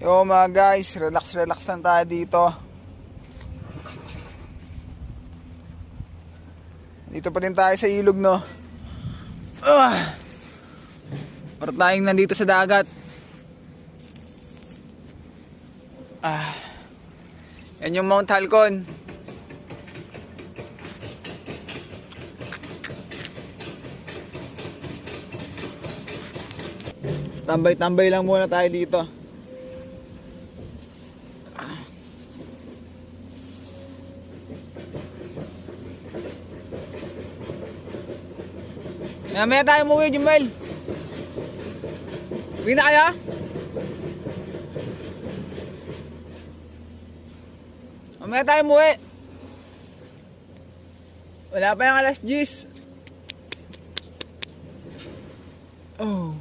Yo mga guys, relax lang tayo dito. Dito pa din tayo sa ilog, no. Para tayong nandito sa dagat. Yan yung Mount Halcon. Tambay-tambay lang muna tayo dito. Mamaya tayo umuwi, Jumel. Uwi na kaya? Mamaya tayo umuwi. Wala pa yung alas 10. Oh.